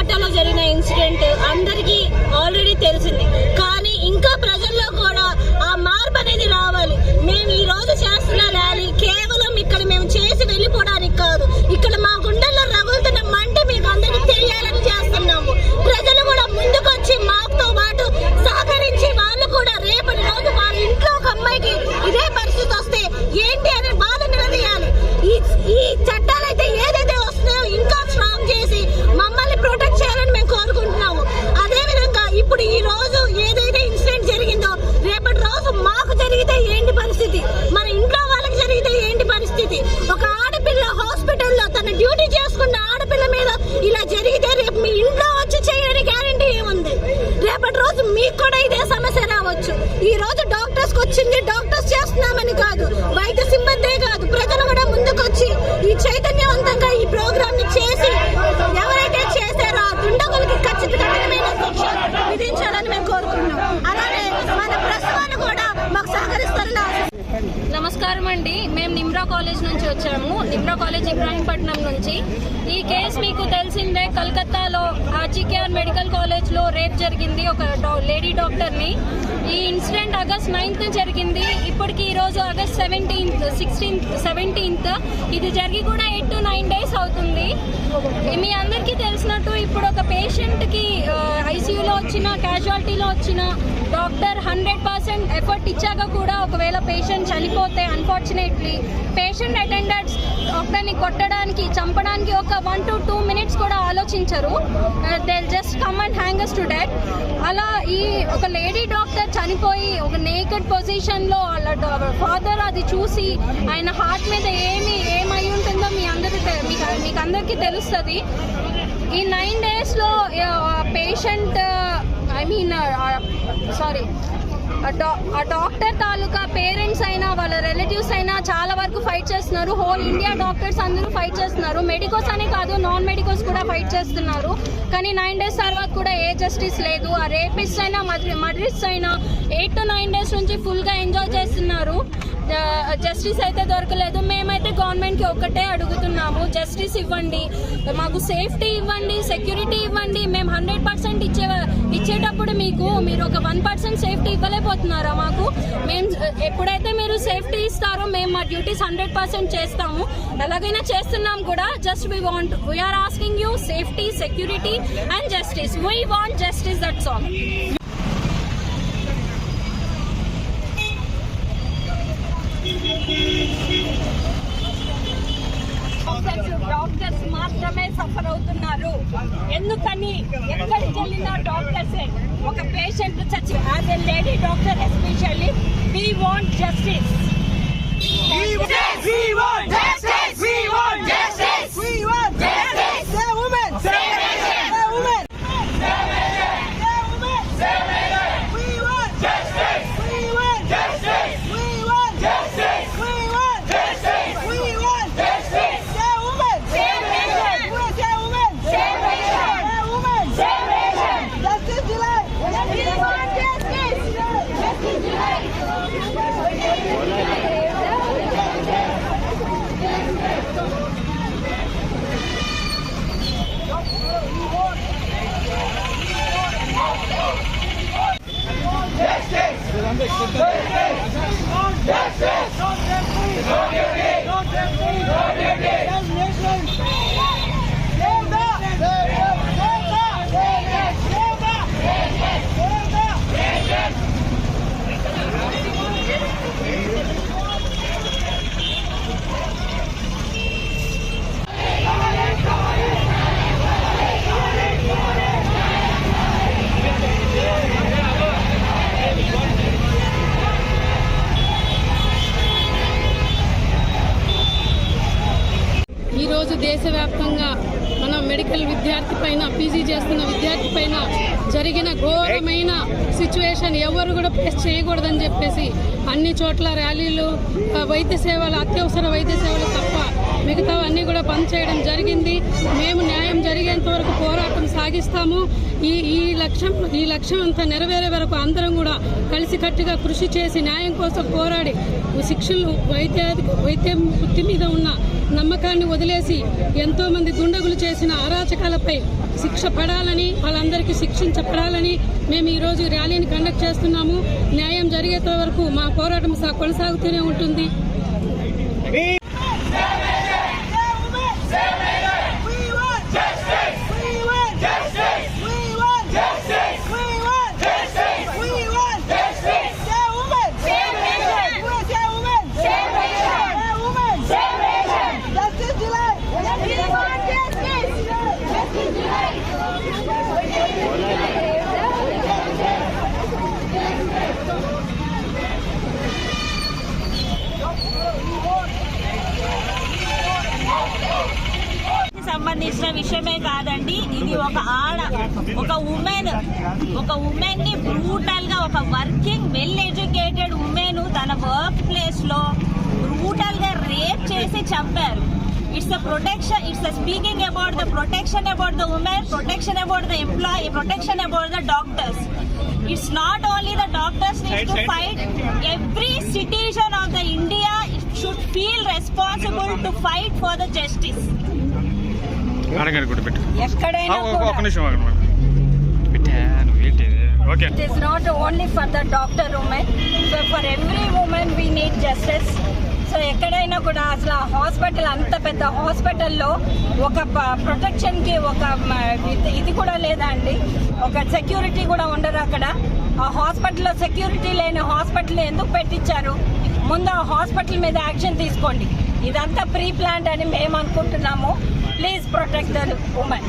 కోటలో జరిగిన ఇన్సిడెంట్ అందరికీ ఆల్రెడీ తెలిసింది. కానీ ఇంకా ప్రజల్లో కూడా ఆ మార్పు అనేది రావాలి. మేము ఈ రోజు చేస్తున్న ర్యాలీ కేవలం ఇక్కడ మేము చేసి వెళ్ళిపోవడానికి కాదు, ఇక్కడ మా గుండెల్లో రగులుతున్న మంట మీకు అందరికీ తెలియాలని చేస్తున్నాము. ప్రజలు కూడా ముందుకొచ్చి మాతో పాటు సహకరించి వాళ్ళు కూడా రేపటి రోజు వాళ్ళ ఇంట్లో ఒక అమ్మాయికి ఇదే పరిస్థితి వస్తే ఏంటి అనే బాధ నిలదీయాలి. ఈ చట్టాలు అయితే ఏదైతే వస్తున్నాయో ఇంకా స్ట్రాంగ్ చేసి మమ్మల్ని ప్రొటెక్ట్ చేయాలని మేము కోరుకుంటున్నాము. అదే విధంగా ఇప్పుడు ఈ రోజు ఏదైతే ఇన్సిడెంట్ జరిగిందో రేపటి రోజు మాకు జరిగితే ఏంటి పరిస్థితి, మన ఇంట్లో వాళ్ళకి జరిగితే ఏంటి పరిస్థితి. ఒక ఆడపిల్ల హాస్పిటల్లో తన డ్యూటీ చేసుకున్న ఆడపిల్ల మీద ఇలా జరిగితే రేపు మీ ఇంట్లో వచ్చి చేయని గ్యారంటీ ఏముంది? రేపటి రోజు మీకు కూడా ఇదే సమస్య రావచ్చు. ఈ రోజు డాక్టర్స్ వచ్చింది డాక్టర్స్ చేస్తున్నామని కాదు, వైద్య సిబ్బందే కాదు ప్రజలు కూడా ముందుకొచ్చి ఈ చైతన్యవంతంగా ఈ ప్రోగ్రామ్ ని చేసి ఎవరైతే చేశారో ఆ దుండగులకి ఖచ్చితమైన శిక్ష విధించాలని మేము కోరుకుంటున్నాం. అలానే మన ప్రెస్ వాళ్ళు కూడా మాకు సహకరిస్తారని. నమస్కారం అండి, మేము నిమ్రా కాలేజ్ నుంచి వచ్చాము. నిమ్రా కాలేజ్ ఇబ్రాహీంపట్నం నుంచి. ఈ కేసు మీకు తెలిసిందే, కలకత్తాలో జీకేఆర్ మెడికల్ కాలేజ్ లో రేప్ జరిగింది ఒక లేడీ డాక్టర్ ని. ఈ ఇన్సిడెంట్ ఆగస్ట్ 9th జరిగింది. ఇప్పటికి ఈ రోజు ఆగస్ట్ 17th 16th 17th ఇది జరిగి కూడా 8 to 9 days అవుతుంది. మీ అందరికీ తెలిసినట్టు ఇప్పుడు ఒక పేషెంట్ కి ఐసీయూలో వచ్చిన క్యాజువాలిటీలో వచ్చిన డాక్టర్ 100% ఎఫర్ట్ ఇచ్చాక కూడా ఒకవేళ పేషెంట్ చనిపోతే అన్ఫార్చునేట్లీ పేషెంట్ అటెండర్స్ డాక్టర్ని కొట్టడానికి చంపడానికి ఒక 1 to 2 minutes కూడా ఆలోచించరు. They just come and hang us to death. అలా ఈ ఒక లేడీ డాక్టర్ చనిపోయి ఒక నేకెడ్ పొజిషన్లో వాళ్ళ ఫాదర్ అది చూసి ఆయన హార్ట్ మీద ఏమై ఉంటుందో మీకు అందరికీ తెలుస్తుంది. ఈ 9 daysలో పేషెంట్ ఆ డాక్టర్ తాలూకా పేరెంట్స్ అయినా వాళ్ళ రిలేటివ్స్ అయినా చాలా వరకు ఫైట్ చేస్తున్నారు. హోల్ ఇండియా డాక్టర్స్ అందరూ ఫైట్ చేస్తున్నారు. మెడికోస్ అనే కాదు, నాన్ మెడికోస్ కూడా ఫైట్ చేస్తున్నారు. కానీ 9 days తర్వాత కూడా ఏ జస్టిస్ లేదు. ఆ రేపిస్ట్ అయినా మర్డరిస్ట్ అయినా 8 to 9 days నుంచి ఫుల్గా ఎంజాయ్ చేస్తున్నారు. జస్టిస్ అయితే దొరకలేదు. మేమైతే గవర్నమెంట్కి ఒక్కటే అడుగుతున్నాము, జస్టిస్ ఇవ్వండి, మాకు సేఫ్టీ ఇవ్వండి, సెక్యూరిటీ ఇవ్వండి. మేము 100% ఇచ్చేటప్పుడు మీరు ఒక 1% సేఫ్టీ ఇవ్వలేకపోతున్నారా మాకు? మేము ఎప్పుడైతే మీరు సేఫ్టీ ఇస్తారో మేము మా డ్యూటీస్ 100% చేస్తాము. ఎలాగైనా చేస్తున్నాం కూడా. Just we're asking you safety, security and justice. We want justice, that's all. Doctors మాత్రమే సఫర్ అవుతున్నారు. ఎందుకని ఎక్కడికి వెళ్ళినా డాక్టర్సే. ఒక పేషెంట్ చచ్చి as a lady doctor especially we want justice. We want justice. We want justice. We want justice. We want justice. The woman. Save nation. The woman. Save nation. The woman. Save nation. We want justice. We want justice. We want justice. We want justice. We want justice. The woman. Save nation. The woman. Save nation. The woman. Save nation. Justice July. We want justice. Justice July. ఈరోజు దేశవ్యాప్తంగా మన medical విద్యార్థి పైన, PG చేస్తున్న విద్యార్థి పైన జరిగిన ఘోరమైన సిచ్యువేషన్ ఎవరు కూడా ఫేస్ చేయకూడదని చెప్పేసి అన్ని చోట్ల ర్యాలీలు, వైద్య సేవలు, అత్యవసర వైద్య సేవలు తప్ప మిగతా అన్నీ కూడా బంద్ చేయడం జరిగింది. మేము న్యాయం జరిగేంత వరకు పోరాటం సాగిస్తాము. ఈ లక్ష్యం అంతా నెరవేరే వరకు అందరం కూడా కలిసికట్టుగా కృషి చేసి న్యాయం కోసం పోరాడి శిక్షలు వైద్యం వృత్తి మీద ఉన్న నమ్మకాన్ని వదిలేసి ఎంతో మంది దుండగులు చేసిన అరాచకాలపై శిక్ష పడాలని, వాళ్ళందరికీ శిక్షించబడాలని మేము ఈరోజు ర్యాలీని కండక్ట్ చేస్తున్నాము. న్యాయం జరిగేంత వరకు మా పోరాటం కొనసాగుతూనే ఉంటుంది. సంబంధించిన విషయమే కాదండి, ఇది ఒక ఉమెన్ ని బ్రూటల్ గా, ఒక వర్కింగ్ వెల్ ఎడ్యుకేటెడ్ ఉమెన్ తన వర్క్ ప్లేస్ లో బ్రూటల్ గా రేప్ చేసి చంపారు. It's a protection, it's a speaking about the protection about the women, protection about the employee, protection about the doctors. It's not only the doctors need to fight, every citizen of the India should feel responsible to fight for the justice. ఎక్కడైనా It is not only for the doctor women, so for every woman we need justice. So ఎక్కడైనా కూడా అసలు hospital, అంత పెద్ద హాస్పిటల్లో ఒక ప్రొటెక్షన్కి ఒక ఇది కూడా లేదా అండి, ఒక సెక్యూరిటీ కూడా ఉండదు అక్కడ. ఆ హాస్పిటల్లో సెక్యూరిటీ లేని హాస్పిటల్ ఎందుకు పెట్టించారు? ముందు ఆ హాస్పిటల్ మీద యాక్షన్ తీసుకోండి. ఇదంతా ప్రీ ప్లాన్డ్ అని మేము అనుకుంటున్నాము. Please protect the women.